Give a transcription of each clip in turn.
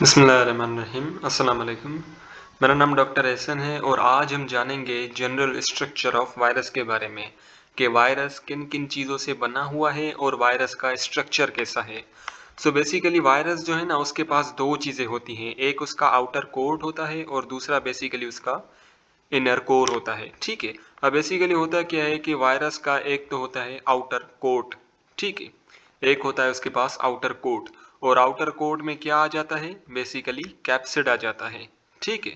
बिस्मिल्लाहिर्रहमानिर्रहीम अस्सलाम वालेकुम। मेरा नाम डॉक्टर एहसन है और आज हम जानेंगे जनरल स्ट्रक्चर ऑफ वायरस के बारे में कि वायरस किन किन चीज़ों से बना हुआ है और वायरस का स्ट्रक्चर कैसा है। सो बेसिकली वायरस जो है ना उसके पास दो चीज़ें होती हैं, एक उसका आउटर कोट होता है और दूसरा बेसिकली उसका इनर कोर होता है। ठीक है, अब बेसिकली होता क्या है कि वायरस का एक तो होता है आउटर कोट। ठीक है, एक होता है उसके पास आउटर कोट और आउटर कोट में क्या आ जाता है, बेसिकली कैप्सिड आ जाता है। ठीक है,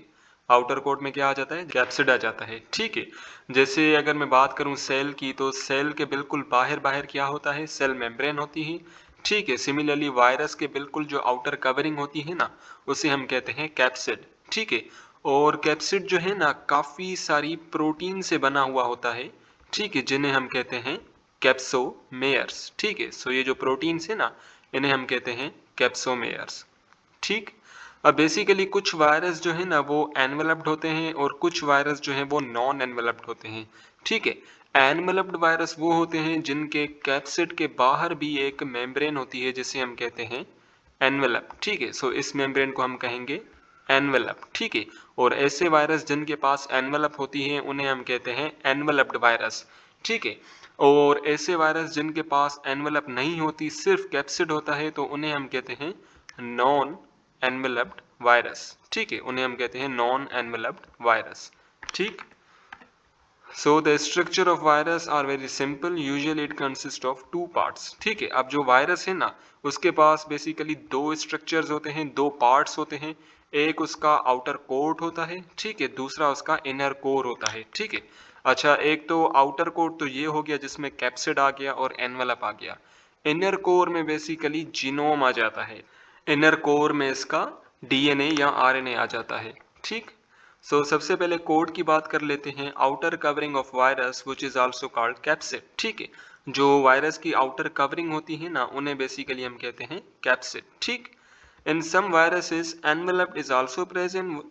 आउटर कोट में क्या आ जाता है, कैप्सिड आ जाता है। ठीक है, जैसे अगर मैं बात करूं सेल की, तो सेल के बिल्कुल बाहर बाहर क्या होता है, सेल मेम्ब्रेन होती है। ठीक है, सिमिलरली वायरस के बिल्कुल जो आउटर कवरिंग होती है ना, उसे हम कहते हैं कैप्सिड। ठीक है, और कैप्सिड जो है ना काफी सारी प्रोटीन से बना हुआ होता है। ठीक है, जिन्हें हम कहते हैं कैप्सोमेयर्स। ठीक है, सो ये जो प्रोटीन्स है ना, इन्हें हम कहते हैं कैप्सोमेयर्स। ठीक, अब बेसिकली कुछ वायरस जो है ना वो एनवेलप्ड होते हैं और कुछ वायरस जो है वो नॉन एनवेलप्ड होते हैं। ठीक है, एनवेलप्ड वायरस वो होते हैं जिनके कैप्सिड के बाहर भी एक मेम्ब्रेन होती है जिसे हम कहते हैं एनवेलप। ठीक है, सो इस मेम्ब्रेन को हम कहेंगे एनवेलप। ठीक है, और ऐसे वायरस जिनके पास एनवेलप होती है उन्हें हम कहते हैं एनवेलप्ड वायरस। ठीक है, और ऐसे वायरस जिनके पास एनवेलप नहीं होती, सिर्फ कैप्सिड होता है, तो उन्हें हम कहते हैं नॉन एनवेलप्ड वायरस। ठीक है, उन्हें हम कहते हैं नॉन एनवेलप्ड वायरस। ठीक, so the structure of virus are very simple, usually it consist of two parts. ठीक है, अब जो वायरस है ना उसके पास बेसिकली दो स्ट्रक्चर्स होते हैं, दो पार्ट्स होते हैं। एक उसका आउटर कोट होता है, ठीक है, दूसरा उसका इनर कोर होता है। ठीक है, अच्छा, एक तो आउटर कोट तो ये हो गया जिसमें कैप्सिड आ गया और एनवेलप आ गया। इनर कोर में बेसिकली जीनोम आ जाता है। इनर कोर में इसका डीएनए या आरएनए आ जाता है। ठीक, सबसे पहले कोड की बात कर लेते हैं। Outer covering of virus which is also called capsid. ठीक है, जो वायरस की आउटर कवरिंग होती है ना उन्हें बेसिकली हम कहते हैं कैप्सिड। ठीक, in some viruses envelope is also present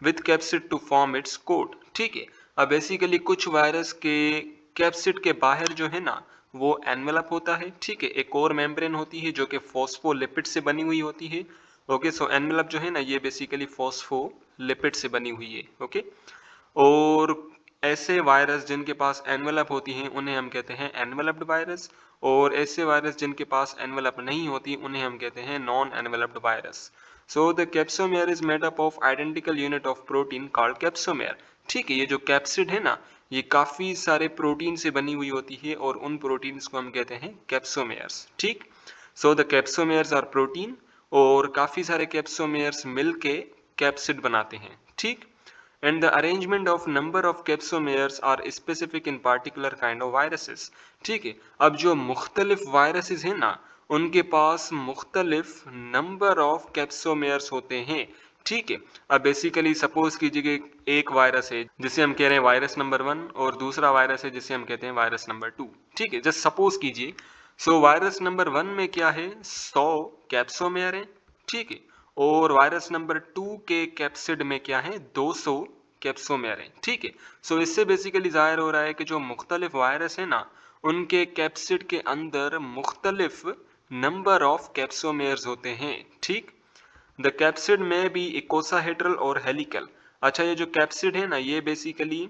with capsid to form its code. ठीक है, अब बेसिकली कुछ वायरस के कैप्सिड के बाहर जो है ना वो एनवेलप होता है। ठीक है, एक और मेम्ब्रेन होती है जो कि फॉस्फोलिपिड से बनी हुई होती है। ओके, सो एनवेलप जो है ना ये बेसिकली फॉस्फोलिपिड से बनी हुई है। ओके, और ऐसे वायरस जिनके पास एनवेलप होती हैं उन्हें हम कहते हैं एनवेलप्ड वायरस, और ऐसे वायरस जिनके पास एनवेलप नहीं होती उन्हें हम कहते हैं non enveloped virus. So the capsomere is made up of identical unit of protein called capsomere. ठीक है, ये जो कैप्सिड है ना ये काफी सारे प्रोटीन से बनी हुई होती है और उन प्रोटीन्स को हम कहते हैं कैप्सोमेयर्स। ठीक, so the capsomeres are protein और काफी सारे कैप्सोमेयर्स मिलके कैप्सिड बनाते हैं। ठीक, and the arrangement of number of capsomeres are specific in particular kind of viruses। ठीक है, अब जो मुख्तलिफ वायरसेस हैं ना उनके पास मुख्तलिफ नंबर ऑफ कैप्सोमेयर्स होते हैं। ठीक है, अब बेसिकली सपोज कीजिए कि एक वायरस है जिसे हम कह रहे हैं वायरस नंबर 1 और दूसरा वायरस है जिसे हम कहते हैं वायरस नंबर 2। ठीक है, जस्ट सपोज कीजिए। वायरस नंबर 1 में क्या है, 100 कैप्सोमेयर है। ठीक है, और वायरस नंबर 2 के कैप्सिड में क्या है, 200 कैप्सोमेयर है। ठीक है, इससे बेसिकली जाहिर हो रहा है कि जो मुख्तलिफ वायरस है ना उनके कैप्सिड के अंदर मुख्तलिफ नंबर ऑफ कैप्सोमेयर्स होते हैं। ठीक, द कैप्सिड में भी इकोसाहेड्रल और हेलिकल। अच्छा, ये जो कैप्सिड है ना ये बेसिकली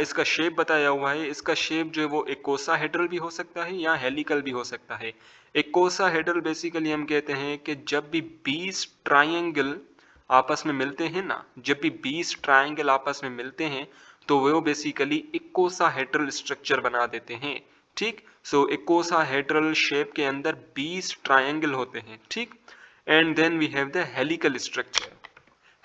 इसका शेप बताया हुआ है। इसका शेप जो है वो इकोसाहेड्रल भी हो सकता है या हेलिकल भी हो सकता है। इकोसाहेड्रल बेसिकली हम कहते हैं कि जब भी 20 ट्राइंगल आपस में मिलते हैं ना, जब भी 20 ट्राइंगल आपस में मिलते हैं तो वो बेसिकली इकोसाहेड्रल स्ट्रक्चर बना देते हैं। ठीक, इकोसाहेड्रल शेप के अंदर 20 ट्राइंगल होते हैं। ठीक, and then we have the helical structure.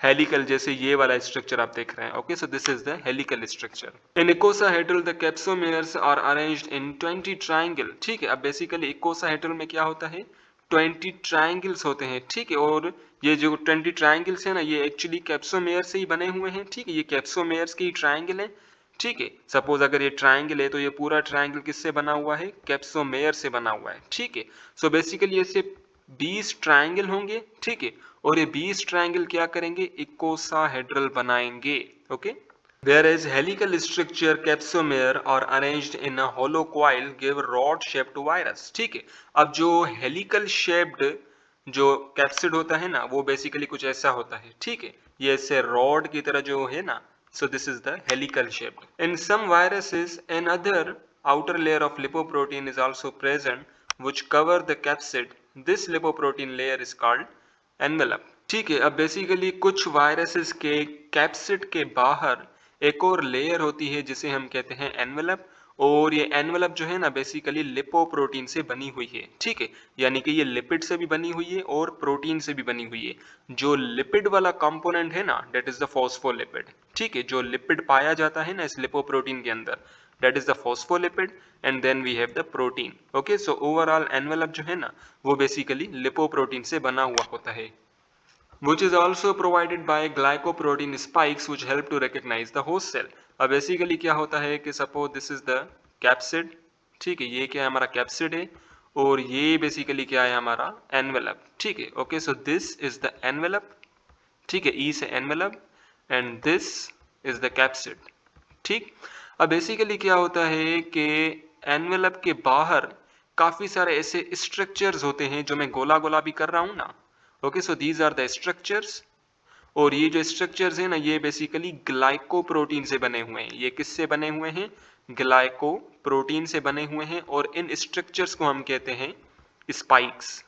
Helical जैसे ये वाला स्ट्रक्चर आप देख रहे हैं। Okay, so this is the helical structure. In icosahedral the capsomeres are arranged in 20 triangle. ठीक है, अब बेसिकली इकोसाहेड्रल में क्या होता है, 20 ट्रायंगल्स होते हैं। ठीक है, और ये जो 20 ट्रायंगल्स है ना ये एक्चुअली कैप्सोमेयर से ही बने हुए हैं। ठीक है, ये कैप्सोमेयर्स के ही ट्रायंगल है। ठीक है, सपोज अगर ये ट्रायंगल है तो ये पूरा ट्रायंगल किससे बना हुआ है, कैप्सोमेयर से बना हुआ है। ठीक है, बेसिकली ऐसे 20 ट्रायंगल होंगे। ठीक है, और ये 20 ट्रायंगल क्या करेंगे, इकोसाहेड्रल बनाएंगे। Okay, whereas helical structure capsomere are arranged in a hollow coil give rod shape to virus। ठीक है, अब जो हेलिकल शेप्ड जो कैप्सिड होता है ना वो बेसिकली कुछ ऐसा होता है, ठीक है, ये ऐसे रॉड की तरह जो है ना, so this is the helical shaped. In some viruses, another outer layer of lipoprotein is also present which cover the capsid. This lipoprotein layer is called envelope. ठीक है, अब बेसिकली कुछ वायरसेस के कैप्सिड के बाहर एक और लेयर होती है जिसे हम कहते हैं एनवेलप, और ये एनवेलप जो है ना बेसिकली लिपोप्रोटीन से बनी हुई है, ठीक है, यानी कि ये लिपिड से भी बनी हुई है और प्रोटीन से भी बनी हुई है। जो लिपिड वाला कंपोनेंट है ना दैट इज द फॉस्फोलिपिड, ठीक है, जो लिपिड पाया जाता है ना इस लिपोप्रोटीन के अंदर that is the phospholipid, and then we have the protein. Okay, so overall envelope जो है ना वो बेसिकली लिपोप्रोटीन से बना हुआ होता है, which is also provided by glycoprotein spikes which help to recognize the host cell. अब बेसिकली क्या होता है कि suppose this is the capsid, ठीक है, ये क्या है हमारा कैप्सिड है, और ये बेसिकली क्या है हमारा एनवेलप, ठीक है। Okay, so this is the envelope, ठीक है, ई से envelope, and this is the capsid, ठीक। अब बेसिकली क्या होता है कि एनवेलप के बाहर काफी सारे ऐसे स्ट्रक्चर्स होते हैं जो मैं गोला गोला भी कर रहा हूं ना। Okay, so these are the structures, और ये जो स्ट्रक्चर्स हैं ना ये बेसिकली ग्लाइकोप्रोटीन से बने हुए हैं। ये किससे बने हुए हैं? ग्लाइकोप्रोटीन से बने हुए हैं, और इन स्ट्रक्चर्स को हम कहते हैं स्पाइक्स,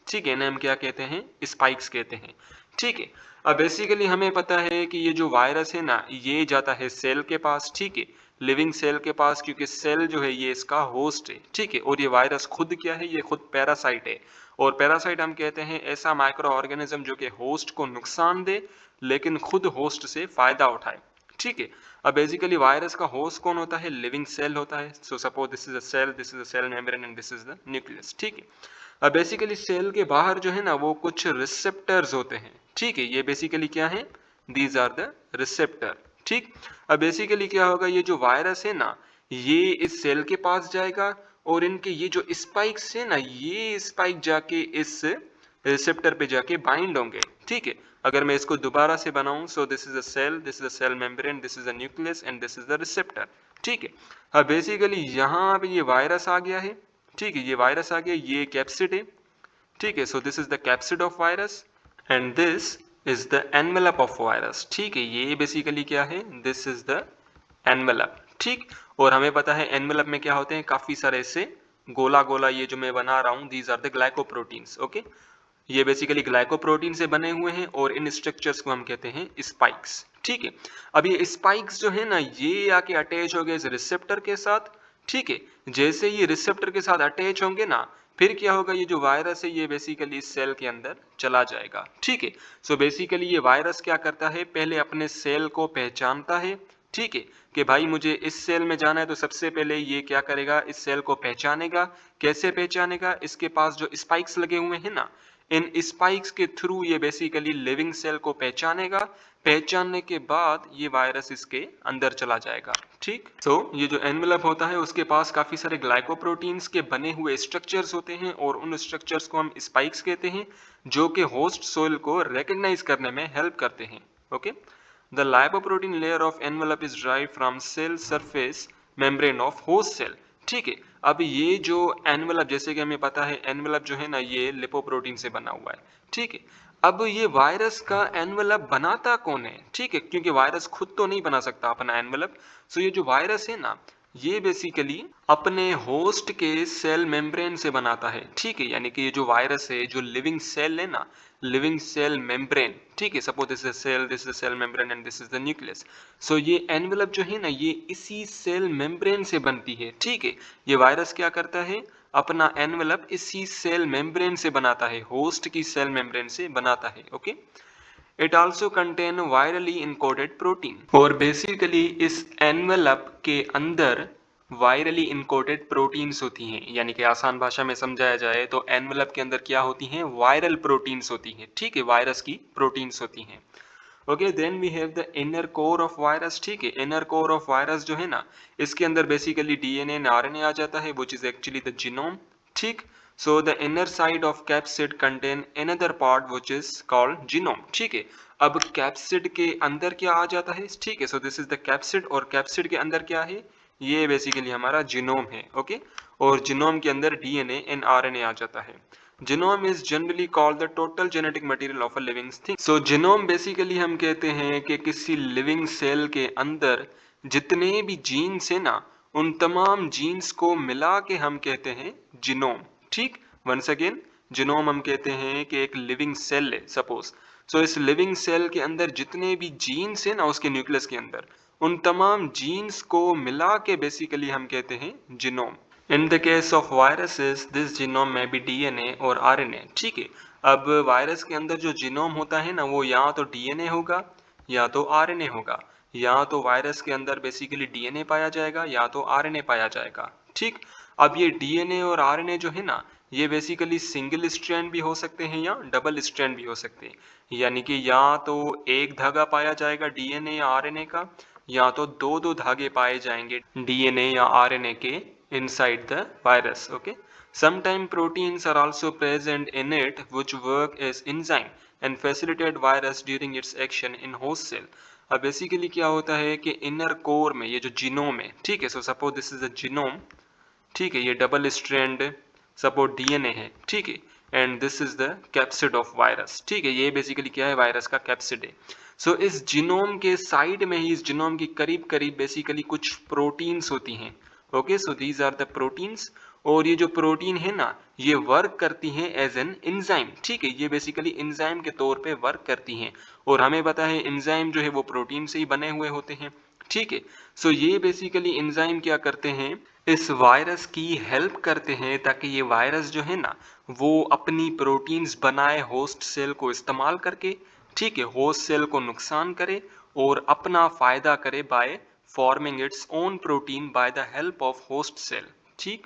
ठीक है, इन्हें हम क्या कहते हैं? स्पाइक्स कहते हैं, ठीक है। अब बेसिकली हमें पता है कि ये जो वायरस है ना ये जाता है सेल के पास, ठीक है, लिविंग सेल के पास, क्योंकि सेल जो है ये इसका होस्ट है, ठीक है, और ये वायरस खुद क्या है? ये खुद पैरासाइट है, और पैरासाइट हम कहते हैं ऐसा माइक्रो ऑर्गेनिज्म जो कि होस्ट को नुकसान दे लेकिन खुद होस्ट से फायदा उठाए, ठीक है। अब बेसिकली वायरस का होस्ट कौन होता है? लिविंग सेल होता है। So suppose this is a cell, this is a cell membrane, and this is the nucleus, ठीक है। अब बेसिकली सेल के बाहर जो है ना वो कुछ रिसेप्टर्स होते हैं, ठीक है, ये बेसिकली क्या है? दीज आर द रिसेप्टर, ठीक। अब बेसिकली क्या होगा, ये जो वायरस है ना ये इस सेल के पास जाएगा, और इनके ये जो स्पाइक्स है ना ये स्पाइक जाके इस रिसेप्टर पे जाके बाइंड होंगे, ठीक है। अगर मैं इसको दोबारा से बनाऊं, so this is a cell, this is a cell membrane, this is a nucleus, and this is the receptor, ठीक है। अब बेसिकली यहाँ पे ये वायरस आ गया है, ठीक है, ये वायरस आ गया, ये कैप्सिड है, ठीक है, सो this is the capsid of virus, and this is the envelope of virus, ठीक है, ये बेसिकली क्या है? दिस इज द एनवेलप, ठीक। और हमें पता है एनवेलप में क्या होते हैं? काफी सारे ऐसे गोला गोला ये जो मैं बना रहा हूं, these are the glycoproteins, okay, ये बेसिकली ग्लाइकोप्रोटीन से बने हुए हैं, और इन स्ट्रक्चर्स को हम कहते हैं स्पाइक्स, ठीक है। अब ये स्पाइक्स जो है ना ये आके अटैच हो गए इस रिसेप्टर के साथ, ठीक है। जैसे ये रिसेप्टर के साथ अटैच होंगे ना फिर क्या होगा, ये जो वायरस है ये बेसिकली इस सेल के अंदर चला जाएगा, ठीक है। सो बेसिकली ये वायरस क्या करता है? पहले अपने सेल को पहचानता है, ठीक है, कि भाई मुझे इस सेल में जाना है, तो सबसे पहले ये क्या करेगा? इस सेल को पहचानेगा। कैसे पहचानेगा? इसके पास जो स्पाइक्स लगे हुए हैं ना इन स्पाइक्स के थ्रू ये बेसिकली लिविंग सेल को पहचानेगा। पहचानने के बाद ये वायरस इसके अंदर चला जाएगा, ठीक। तो ये जो एनवेलप होता है उसके पास काफी सारे ग्लाइकोप्रोटीन्स के बने हुए स्ट्रक्चर्स होते हैं, और उन स्ट्रक्चर्स को हम स्पाइक्स कहते हैं, जो कि होस्ट सोल को रिकॉग्नाइज करने में हेल्प करते हैं, okay. The lipoprotein layer of envelope is drive from cell surface membrane of host cell, ठीक है। अब ये जो एनवेलप, जैसे कि हमें पता है एनवेलप जो है ना ये लिपोप्रोटीन से बना हुआ है, ठीक है। अब ये वायरस का एनवेलप बनाता कौन है? ठीक है, क्योंकि वायरस खुद तो नहीं बना सकता अपना एनवेलप। सो ये जो वायरस है ना ये बेसिकली अपने होस्ट के सेल मेम्ब्रेन से बनाता है, ठीक है। यानी कि ये जो वायरस है, जो लिविंग सेल है ना, लिविंग सेल मेम्ब्रेन, ठीक है, suppose this is cell, this is cell membrane, and this is the nucleus. So ये एनवेलप जो है ना ये इसी सेल मेम्ब्रेन से बनती है, ठीक है। ये वायरस क्या करता है? अपना एनवेलप इसी सेल मेम्ब्रेन से बनाता है, होस्ट की सेल मेम्ब्रेन से बनाता है, okay. It also contain virally encoded protein, और बेसिकली इस एनवेलप के अंदर वायरली इनकोडेड प्रोटीन्स होती हैं। यानी कि आसान भाषा में समझाया जाए तो एनवेलप के अंदर क्या होती हैं? वायरल प्रोटीन्स होती हैं, ठीक है, वायरस की प्रोटीन्स होती हैं। Okay, then we have the inner core of virus, ठीक है। इनर कोर ऑफ वायरस जो है ना इसके अंदर बेसिकली डीएनए एंड आरएनए आ जाता है, which is actually the genome, ठीक। So the inner side of capsid contain another part which is called genome, ठीक है। अब कैप्सिड के अंदर क्या आ जाता है? ठीक है, सो दिस इज द कैप्सिड, और कैप्सिड के अंदर क्या है? ये बेसिकली हमारा जीनोम है, ओके। और जीनोम के अंदर डीएनए एंड आरएनए आ जाता है। Genome is generally called the total genetic material of a living thing. So genome basically हम कहते हैं कि किसी living cell के अंदर जितने भी जीन्स है ना, उन तमाम जीन्स को मिला के हम कहते हैं जिनोम। ठीक, वंस अगेन, जिनोम हम कहते हैं कि एक लिविंग सेल है सपोज। सो इस लिविंग सेल के अंदर जितने भी जीन्स है ना उसके न्यूक्लियस के अंदर, उन तमाम जीन्स को मिला के बेसिकली हम कहते हैं genome. In the case of viruses this genome में भी डीएनए और आरएनए। ठीक है, अब वायरस के अंदर जो जीनोम होता है ना वो या तो डीएनए होगा या तो आरएनए होगा। या तो वायरस के अंदर बेसिकली डीएनए पाया जाएगा या तो आरएनए पाया जाएगा। ठीक, अब ये डीएनए और आरएनए जो है ना, ये बेसिकली सिंगल स्ट्रैंड भी हो सकते हैं या डबल स्ट्रैंड भी हो सकते हैं। यानी कि या तो एक धागा पाया जाएगा डीएनए या आरएनए का, या तो दो दो धागे पाए जाएंगे डीएनए या आरएनए के inside the virus. Okay, sometimes proteins are also present in it which work as enzyme and facilitate virus during its action in host cell. अब बेसिकली क्या होता है कि इनर कोर में ये जो जीनोम है, ठीक है, so suppose this is a genome, ठीक है, ये डबल स्ट्रैंड सपोज डीएनए है, ठीक है, and this is the capsid of virus. ठीक है, ये बेसिकली क्या है, वायरस का कैप्सिड है। सो इस जीनोम के साइड में ही, इस जीनोम के करीब करीब बेसिकली कुछ प्रोटीन्स होती हैं। Okay, so these are the proteins, और ये जो प्रोटीन है ना, ये वर्क करती हैं एज एन एंजाइम। ठीक है, ये बेसिकली एंजाइम के तौर पे वर्क करती हैं, और हमें पता है एंजाइम जो है वो प्रोटीन से ही बने हुए होते हैं। ठीक है, सो ये बेसिकली एंजाइम क्या करते हैं, इस वायरस की हेल्प करते हैं ताकि ये वायरस जो है ना वो अपनी प्रोटीन्स बनाए होस्ट सेल को इस्तेमाल करके, ठीक है, होस्ट सेल को नुकसान करे और अपना फायदा करे by forming its own protein by the help of host cell. ठीक,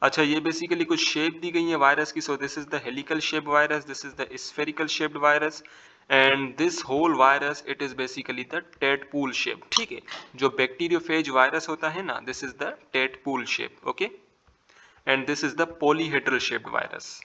अच्छा, ये बेसिकली कुछ शेप दी गई है वायरस की। So this is the helical shape virus, this is the spherical shaped virus, and this whole virus it is basically the tadpole shape. ठीक है, जो बैक्टीरियोफेज वायरस होता है ना, this is the tadpole shape. Okay, and this is the polyhedral shaped virus.